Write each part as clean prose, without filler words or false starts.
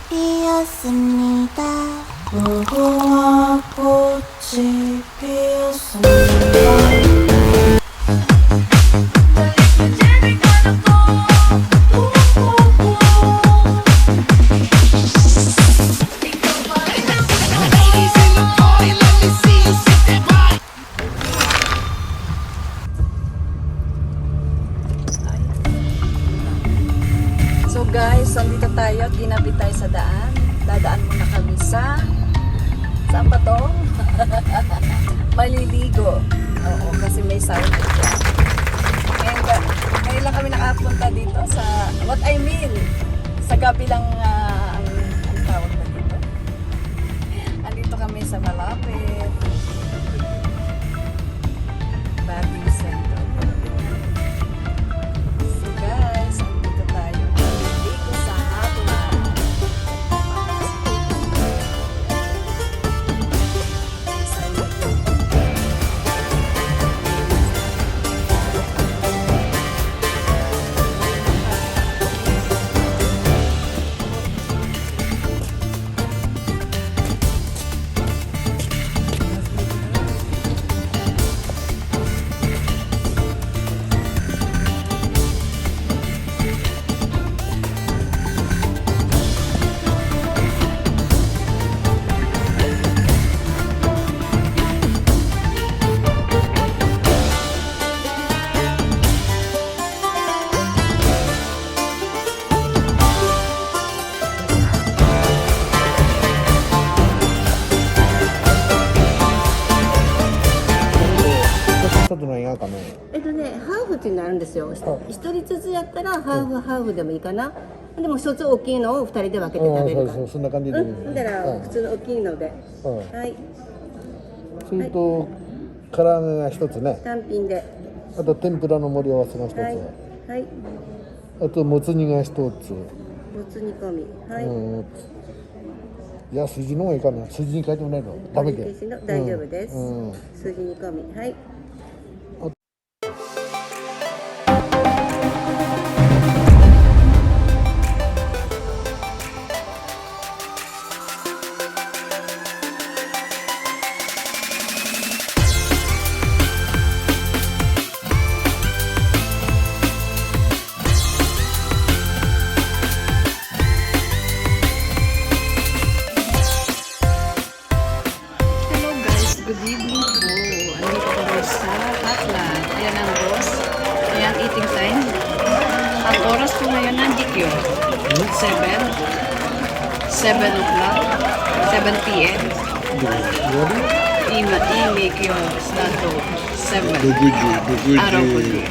피었습니다. 무궁화 꽃이 피었습니다. So guys, andito tayo, ginabi tayo sa daan. Dadaan muna kami sa... Saan ba to? Maliligo. Oo, kasi may sound dito. Ngayon lang kami nakapunta dito sa... What I mean, sa gabi lang ang tawag na dito. Andito kami sa malapit. Bating Center. So guys, andito tayo. Maliligo sa hapon.一つの映画かね。ハーフっていうのあるんですよ。一人ずつやったらハーフハーフでもいいかな。でも一つ大きいのを二人で分けて食べるか。そうそんな感じでいいね。だから普通の大きいので。はい。それと唐揚げが一つね。単品で。あと天ぷらの盛り合わせが一つ。はい。はい。あともつ煮が一つ。もつ煮込み。はい。いや筋の方がいいかな。筋に書いてもないの。ダメで。大丈夫です。筋煮込み。はい。Good evening po. Andito kami sa Hotland. Ayan ang boss. Ayan, eating time. Ang oras po ngayon nandikyo. 7 o'clock. 7 p.m. Imikyo. Stato. 7. Araw po di.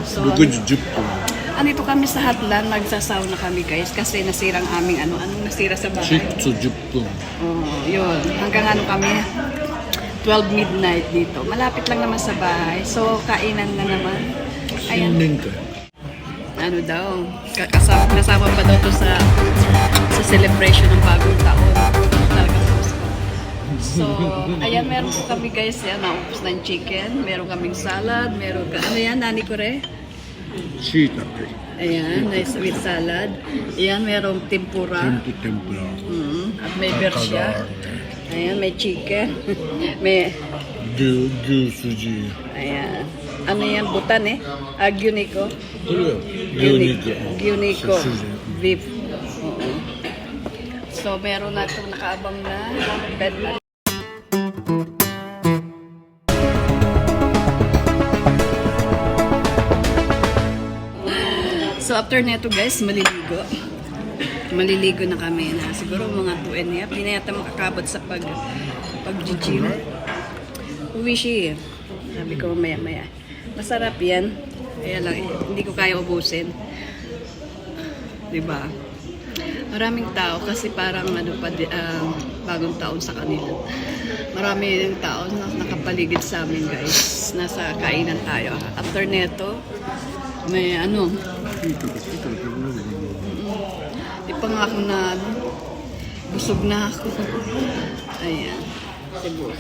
So, 6時10分。 andito kami sa Hotland. Magsasauna kami guys. Kasi nasirang aming anong nasira sa bahay. 10分。 Oh, yun. Hanggang ano kami. 12 midnight dito. Malapit lang naman sa bahay. So, kainan na naman. Ayan. Ano daw? Kasama pa daw to sa celebration ng bagong taon. Talagang Pasko. So, ayan, meron po kami guys. Yan, naubos ng chicken. Meron kaming salad. Meron ka. Ano yan, Nani Kore? しいたけ。 Ayan, nice with salad. Ayan, merong tempura. 天ぷら。 At may bersya. Ayan, may chicken. May... 牛筋。 Ayan. Ano yan? Butan eh. Gyuniko. これは牛肉。 Gyuniko. Beef. Oo. So, meron na itong nakaabang na bed mat. So, after neto guys, maliligo na kami na siguro mga 2 and a half. Hindi na yata makakabot sa pag-gym. Uwi siya. Sabi ko maya. Masarap yan. Kaya lang, hindi ko kaya ubusin. Diba? Maraming tao kasi parang bagong taon sa kanila. Maraming tao na nakapaligid sa amin guys. Nasa kainan tayo. After neto, may ano. Di pa nga ako na busog na ako. Ayan. Cebu.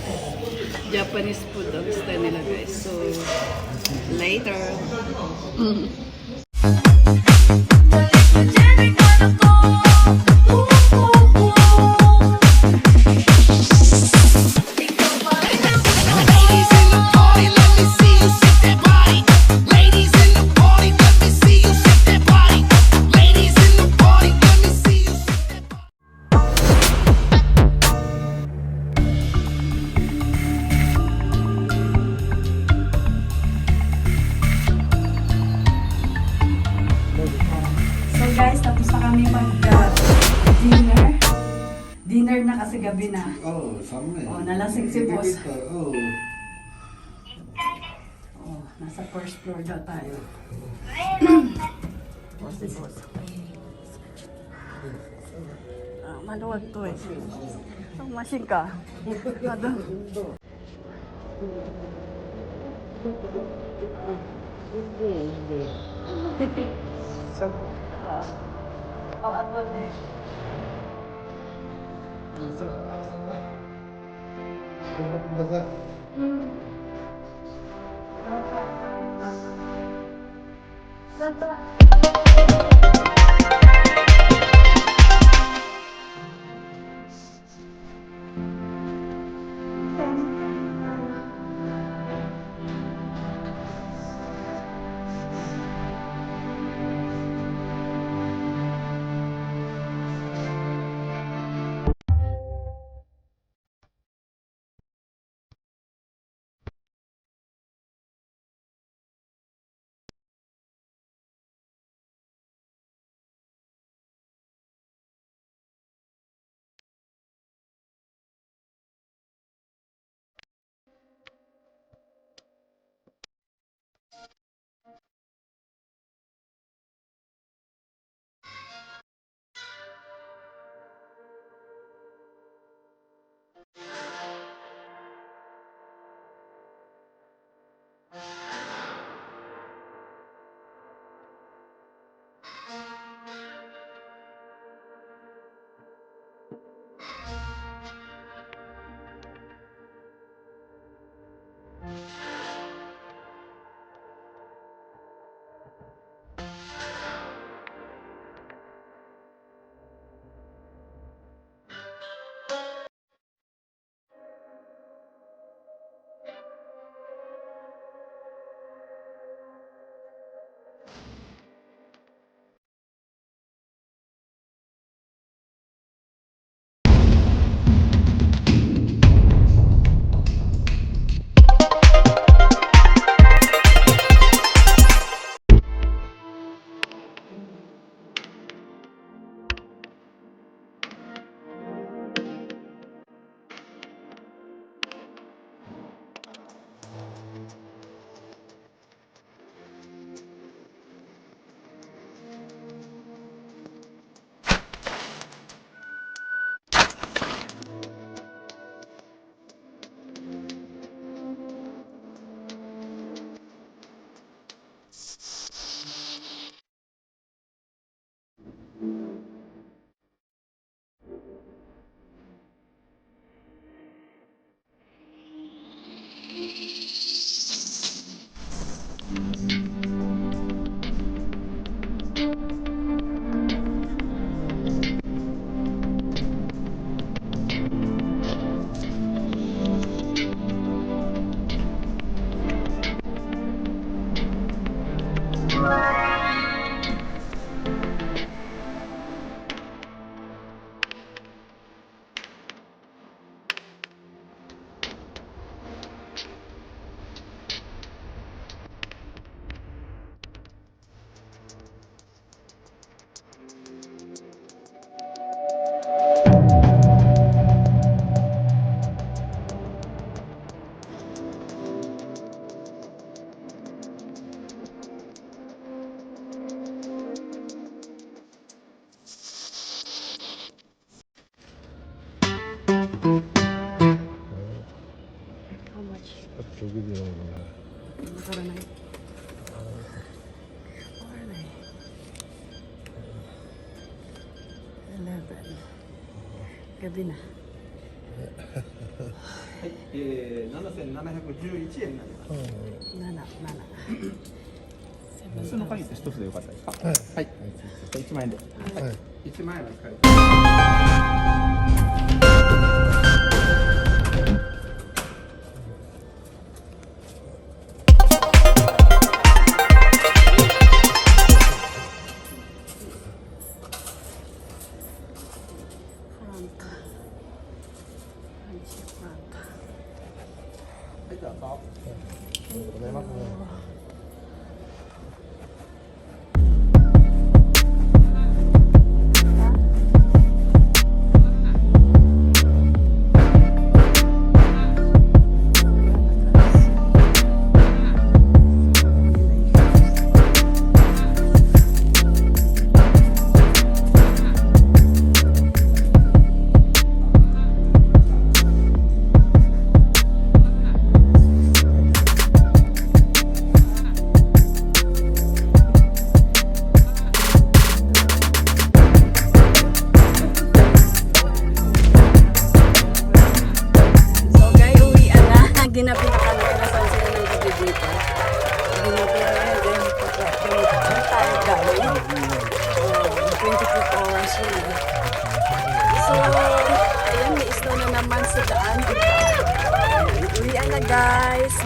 Japanese food ang style nila guys. So, later. Dinner na kasi gabi na.寒い。 Oh, nalasing si boss. うん。 Oh, nasa first floor daw tayo. Oh, si boss. Maluwag to eh. Oh, masin ka. Ano? Oh, ano eh. How much? 6時の Nakaranay. Oranay. 11. Gabi na. 7711円になります。 7. 普通の鍵って一つでよかったですか。はい。じゃあ1万円で。はい。 1万円の使い。はい、どうぞ。ありがとうございます。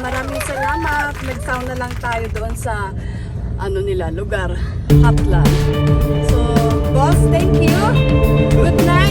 maraming salamat. Nag-sauna lang tayo doon sa ano nila, lugar, Hatlan. So, boss, thank you. Good night.